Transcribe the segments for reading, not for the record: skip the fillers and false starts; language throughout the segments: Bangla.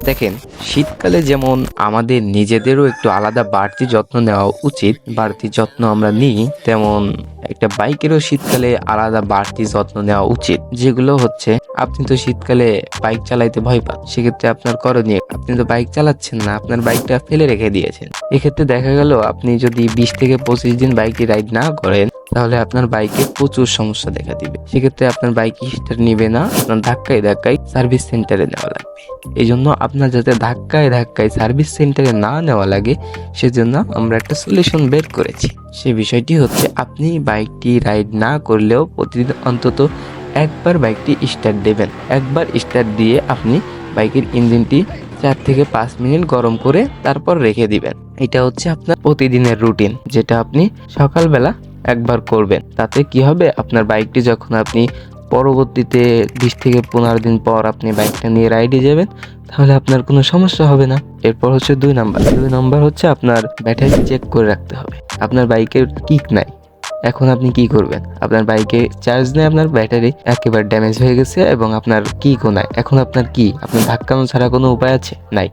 দেখেন, শীতকালে যেমন আমাদের নিজেদেরও একটু আলাদা বাড়তি যত্ন নেওয়া উচিত, বাড়তি যত্ন আমরা নিই, তেমন একটা বাইকেরও শীতকালে আলাদা বাড়তি যত্ন নেওয়া উচিত। যেগুলো হচ্ছে, আপনি তো শীতকালে বাইক চালাইতে ভয় পান, সেক্ষেত্রে আপনার করণীয়, আপনি তো বাইক চালাচ্ছেন না, আপনার বাইকটা ফেলে রেখে দিয়েছেন। এক্ষেত্রে দেখা গেল আপনি যদি 20 থেকে 25 দিন বাইকে রাইড না করেন, তাহলে আপনার বাইকে প্রচুর সমস্যা দেখা দিবে। সেক্ষেত্রে আপনার বাইক স্টার্ট নিবে না, আপনার ধাক্কায় ধাক্কায় সার্ভিস সেন্টারে নেওয়া লাগবে। এই জন্য আপনার যাতে ধাক্কায় ধাক্কায় সার্ভিস সেন্টারে না নেওয়া লাগে, সেজন্য আমরা একটা সলিউশন বের করেছি। সে বিষয়টি হচ্ছে, আপনি বাইকটি রাইড না করলেও প্রতিদিন অন্তত একবার বাইকটি স্টার্ট দেবেন। একবার স্টার্ট দিয়ে আপনি বাইকের ইঞ্জিনটি 4 থেকে 5 মিনিট গরম করে তারপর রেখে দিবেন। এটা হচ্ছে আপনার প্রতিদিনের রুটিন, যেটা আপনি সকালবেলা একবার করবেন। তাতে কি হবে, আপনার বাইকটি যখন আপনি পরবর্তীতে 20 থেকে 15 দিন পর আপনি বাইকটা নিয়ে রাইডে যাবেন, তাহলে আপনার কোনো সমস্যা হবে না। এরপর হচ্ছে 2 নাম্বার হচ্ছে আপনার ব্যাটারি চেক করে রাখতে হবে। আপনার বাইকের কিক নাই, এখন আপনি কি করবেন? আপনার বাইকে চার্জ নেই, আপনার ব্যাটারি একেবারে ড্যামেজ হয়ে গেছে এবং আপনার কিকও নাই। এখন আপনার আপনার ধাক্কানো ছাড়া কোনো উপায় আছে? নাই।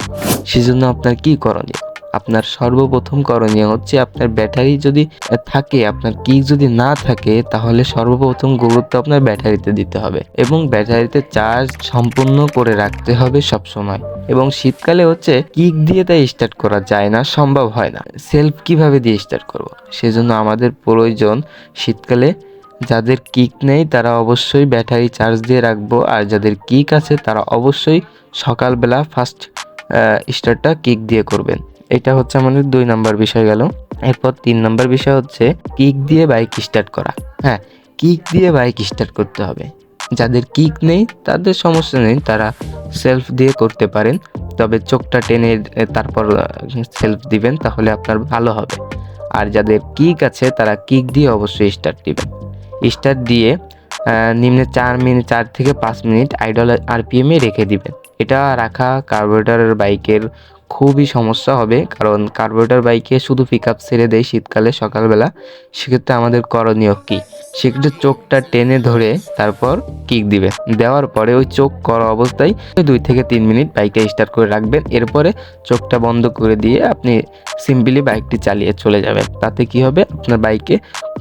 সেজন্য আপনার কি করণীয়? আপনার সর্বপ্রথম করণীয় হচ্ছে, আপনার ব্যাটারি যদি থাকে, আপনার কিক যদি না থাকে, তাহলে সর্বপ্রথম গুরুত্ব আপনার ব্যাটারিতে দিতে হবে এবং ব্যাটারিতে চার্জ সম্পূর্ণ করে রাখতে হবে সব সময়। এবং শীতকালে হচ্ছে কিক দিয়ে তাই স্টার্ট করা যায় না, সম্ভব হয় না। সেলফ কিভাবে দিয়ে স্টার্ট করব? সেজন্য আমাদের প্রয়োজন, শীতকালে যাদের কিক নেই তারা অবশ্যই ব্যাটারি চার্জ দিয়ে রাখবো, আর যাদের কিক আছে তারা অবশ্যই সকালবেলা ফার্স্ট স্টার্টটা কিক দিয়ে করবেন। এটা হচ্ছে আমাদের 2 নাম্বার বিষয় গেল। এরপর 3 নাম্বার বিষয় হচ্ছে কিক দিয়ে বাইক স্টার্ট করা। হ্যাঁ, কিক দিয়ে বাইক স্টার্ট করতে হবে। যাদের কিক নেই তাদের সমস্যা নেই, তারা সেলফ দিয়ে করতে পারেন, তবে চোখটা টেনে তারপর সেলফ দিবেন, তাহলে আপনার ভালো হবে। আর যাদের কিক আছে তারা কিক দিয়ে অবশ্যই স্টার্ট দিবেন। স্টার্ট দিয়ে নিম্নে 4 থেকে 5 মিনিট আইডল আরপিএমে রেখে দিবেন। এটা রাখা কার্বোরেটরের বাইকের খুবই সমস্যা হবে, কারণ কার্বোরেটর বাইকে শুধু পিক আপ ছেড়ে দেয় শীতকালে সকালবেলা। সেক্ষেত্রে আমাদের করণীয় কি? সেক্ষেত্রে চোখটা টেনে ধরে তারপর কিক দিবেন। দেওয়ার পরে ওই চোখ করা অবস্থায় 2 থেকে 3 মিনিট বাইকে স্টার্ট করে রাখবেন। এরপরে চোখটা বন্ধ করে দিয়ে আপনি সিম্পলি বাইকটি চালিয়ে চলে যাবেন। তাতে কি হবে, আপনার বাইকে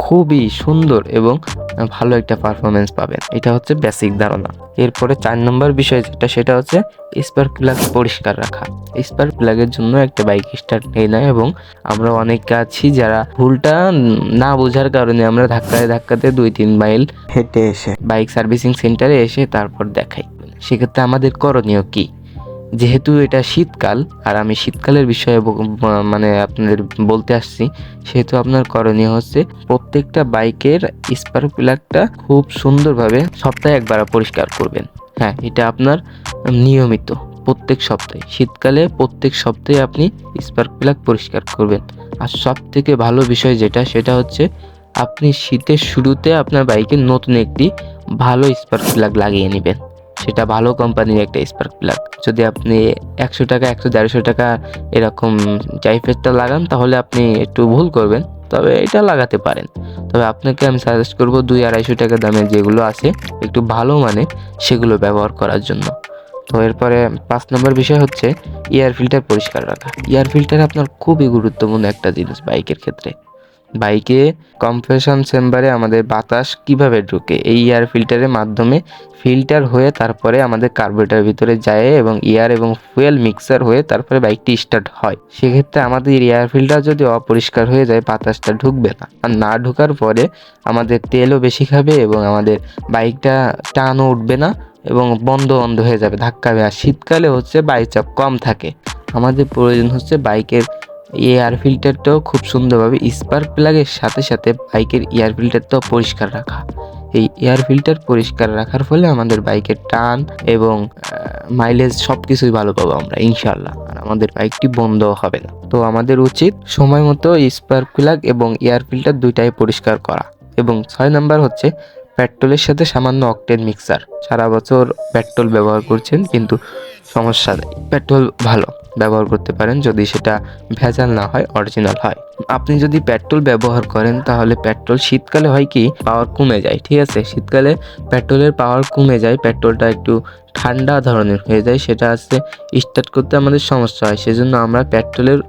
খুবই সুন্দর এবং ভালো একটা পারফরমেন্স পাবেন। এটা হচ্ছে বেসিক ধারণা। এরপরে 4 নম্বর বিষয় যেটা, সেটা হচ্ছে স্পার্ক প্লাগ পরিষ্কার রাখা। স্পার্ক প্লাগের জন্য একটা বাইক স্টার্ট নেই না, এবং আমরা অনেকে আছি যারা ভুলটা না বোঝার কারণে আমরা ধাক্কাতে 2-3 মাইল হেঁটে এসে বাইক সার্ভিসিং সেন্টারে এসে তারপর দেখাই। সেক্ষেত্রে আমাদের করণীয় কি? যেহেতু এটা শীতকাল, আর আমি শীতকালের বিষয়ে মানে আপনাদের বলতে আসছি, সেহেতু আপনার করণীয় হচ্ছে প্রত্যেকটা বাইকের স্পার্ক প্লাগটা খুব সুন্দরভাবে সপ্তাহে একবার পরিষ্কার করবেন। হ্যাঁ, এটা আপনার নিয়মিত প্রত্যেক সপ্তাহে, শীতকালে প্রত্যেক সপ্তাহে আপনি স্পার্ক প্লাগ পরিষ্কার করবেন। আর সব থেকে ভালো বিষয় যেটা, সেটা হচ্ছে আপনি শীতের শুরুতে আপনার বাইকে নতুন একটি ভালো স্পার্ক প্লাগ লাগিয়ে নেবেন। সেটা ভালো কোম্পানির একটা স্পার্ক প্লাগ। যদি আপনি 100 টাকা 100-150 টাকা এরকম টাইপেরটা লাগান, তাহলে আপনি একটু ভুল করবেন, তবে এটা লাগাতে পারেন। তবে আপনাকে আমি সাজেস্ট করবো 200-250 টাকা দামের যেগুলো আছে একটু ভালো মানে, সেগুলো ব্যবহার করার জন্য। তো এরপরে 5 নম্বর বিষয় হচ্ছে এয়ার ফিল্টার পরিষ্কার রাখা। এয়ার ফিল্টার আপনার খুবই গুরুত্বপূর্ণ একটা জিনিস বাইকের ক্ষেত্রে। বাইকে কম্প্রেশন চেম্বারে আমাদের বাতাস কিভাবে ঢোকে, এই এয়ার ফিল্টারের মাধ্যমে ফিল্টার হয়ে তারপরে আমাদের কার্বোরেটরের ভিতরে যায় এবং এয়ার এবং ফুয়েল মিক্সার হয়ে তারপরে বাইকটি স্টার্ট হয়। সেক্ষেত্রে আমাদের এয়ার ফিল্টার যদি অপরিষ্কার হয়ে যায়, বাতাসটা ঢুকবে না, আর না ঢোকার পরে আমাদের তেলও বেশি খাবে এবং আমাদের বাইকটা টানও উঠবে না এবং বন্ধ হয়ে যাবে, ধাক্কাবে। আর শীতকালে হচ্ছে বাইক চাপ কম থাকে, আমাদের প্রয়োজন হচ্ছে বাইকের এয়ার ফিল্টারটাও খুব সুন্দরভাবে স্পার্ক প্লাগের সাথে সাথে বাইকের এয়ার ফিল্টারটাও পরিষ্কার রাখা। এই এয়ার ফিল্টার পরিষ্কার রাখার ফলে আমাদের বাইকের টান এবং মাইলেজ সব কিছুই ভালো পাবো আমরা ইনশাল্লাহ, আর আমাদের বাইকটি বন্ধ হবে না। তো আমাদের উচিত সময় মতো স্পার্ক প্লাগ এবং এয়ার ফিল্টার দুইটাই পরিষ্কার করা। এবং 6 নাম্বার হচ্ছে পেট্রোলের সাথে সামান্য অকটেন মিক্সার। সারা বছর পেট্রোল ব্যবহার করছেন কিন্তু সমস্যা নেই, পেট্রোল ভালো ব্যবহার করতে পারেন যদি সেটা ভেজাল না হয়, অরিজিনাল হয়। আপনি যদি পেট্রোল ব্যবহার করেন তাহলে পেট্রোল শীতকালে হয় কি পাওয়ার কমে যায়, ঠিক আছে। শীতকালে পেট্রোলের পাওয়ার কমে যায়, পেট্রোলটা একটু ঠান্ডা ধরনের হয়ে যায়, সেটা আসতে স্টার্ট করতে আমাদের সমস্যা হয়। সেজন্য আমরা পেট্রোলের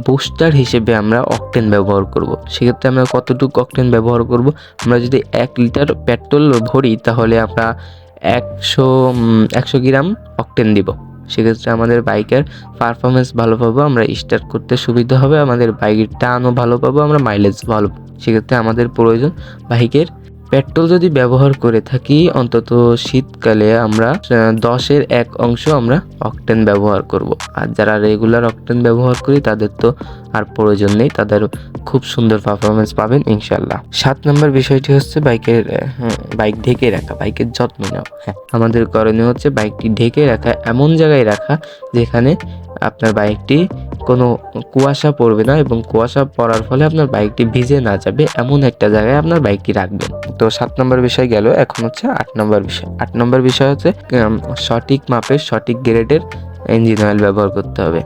বুস্টার হিসেবে আমরা অকটেন ব্যবহার করব। সেক্ষেত্রে আমরা কতটুকু অকটেন ব্যবহার করব, আমরা যদি 1 লিটার পেট্রোল ভরি তাহলে আমরা 100 গ্রাম অকটেন দিব। সেক্ষেত্রে আমাদের বাইকের পারফরমেন্স ভালো পাবো, আমরা স্টার্ট করতে সুবিধা হবে, আমাদের বাইকের টানও ভালো পাবো, আমরা মাইলেজ ভালো পাবো। সেক্ষেত্রে আমাদের প্রয়োজন বাইকের পেট্রোল যদি ব্যবহার করে থাকি অন্তত শীতকালে আমরা 10-এর 1 অংশ আমরা অকটেন ব্যবহার করব। আর যারা রেগুলার অকটেন ব্যবহার করি তাদের তো আর প্রয়োজন নেই, তাদের খুব সুন্দর পারফরমেন্স পাবেন ইনশাল্লাহ। 7 নম্বর বিষয়টি হচ্ছে বাইক ঢেকে রাখা, বাইকের যত্ন নেওয়া। হ্যাঁ, আমাদের করণীয় হচ্ছে বাইকটি ঢেকে রাখা, এমন জায়গায় রাখা যেখানে আপনার বাইকটি কোনো কুয়াশা পড়বে না এবং কুয়াশা পড়ার ফলে আপনার বাইকটি ভিজে না যাবে, এমন একটা জায়গায় আপনার বাইকটি রাখবেন। তো 7 নম্বর বিষয় গেল, এখন হচ্ছে 8 নম্বর বিষয়। 8 নম্বর বিষয় হচ্ছে সঠিক মাপের সঠিক গ্রেডের ইঞ্জিন অয়েল ব্যবহার করতে হবে।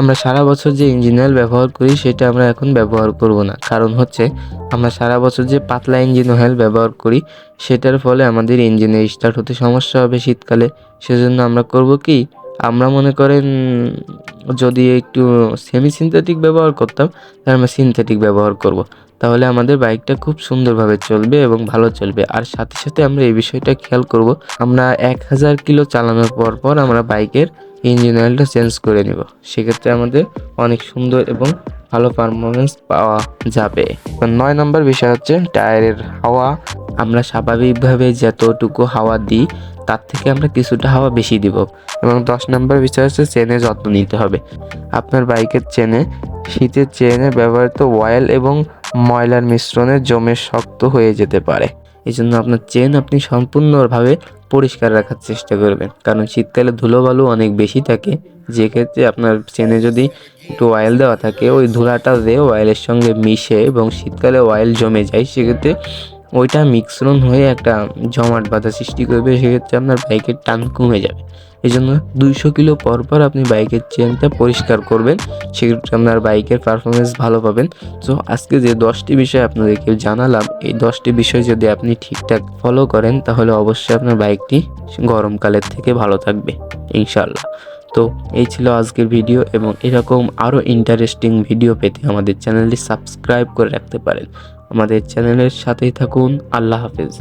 আমরা সারা বছর যে ইঞ্জিন অয়েল ব্যবহার করি সেটা আমরা এখন ব্যবহার করব না, কারণ হচ্ছে আমরা সারা বছর যে পাতলা ইঞ্জিন অয়েল ব্যবহার করি সেটার ফলে আমাদের ইঞ্জিনে স্টার্ট হতে সমস্যা হবে শীতকালে। সেজন্য আমরা করব কি, আমরা মনে করেন যদি একটু সেমি সিনথেটিক ব্যবহার করতাম তাহলে আমরা সিনথেটিক ব্যবহার করব, তাহলে আমাদের বাইকটা খুব সুন্দরভাবে চলবে এবং ভালো চলবে। আর সাথে সাথে আমরা এই বিষয়টা খেয়াল করব, আমরা 1000 কিলো চালানোর পর আমরা বাইকের ইঞ্জিন অয়েলটা চেঞ্জ করে নেব। সেক্ষেত্রে আমাদের অনেক সুন্দর এবং ভালো পারফরমেন্স পাওয়া যাবে। 9 নম্বর বিষয় হচ্ছে টায়ারের হাওয়া। আমরা স্বাভাবিকভাবে যতটুকু হাওয়া দিই তার থেকে আমরা কিছুটা হাওয়া বেশি দিব। এবং 10 নম্বর বিষয় হচ্ছে চেনে যত্ন নিতে হবে। আপনার বাইকের চেনে, শীতের চেনে ব্যবহৃত অয়েল এবং ময়লার মিশ্রণে জমে শক্ত হয়ে যেতে পারে। এই জন্য আপনার চেন আপনি সম্পূর্ণভাবে পরিষ্কার রাখার চেষ্টা করবেন, কারণ শীতকালে ধুলোবালু অনেক বেশি থাকে, যে ক্ষেত্রে আপনার চেনে যদি একটু অয়েল দেওয়া থাকে ওই ধুলাটা দিয়ে অয়েলের সঙ্গে মিশে এবং শীতকালে অয়েল জমে যায়, সেক্ষেত্রে ওইটা মিশ্রণ হয়ে একটা জমাট বাঁধা সৃষ্টি করবে, সেক্ষেত্রে আপনার বাইকের টান কমে যাবে। এই জন্য 200 কিলো পর আপনি বাইকের চেনটা পরিষ্কার করবেন, সেক্ষেত্রে আপনার বাইকের পারফরমেন্স ভালো পাবেন। তো আজকে যে 10টি বিষয় আপনাদেরকে জানালাম, এই 10টি বিষয় যদি আপনি ঠিকঠাক ফলো করেন তাহলে অবশ্যই আপনার বাইকটি গরমকালের থেকে ভালো থাকবে ইনশাল্লাহ। তো এই ছিল আজকের ভিডিও, এবং এরকম আরও ইন্টারেস্টিং ভিডিও পেতে আমাদের চ্যানেলটি সাবস্ক্রাইব করে রাখতে পারেন। আমাদের চ্যানেলের সাথেই থাকুন। আল্লাহ হাফেজ।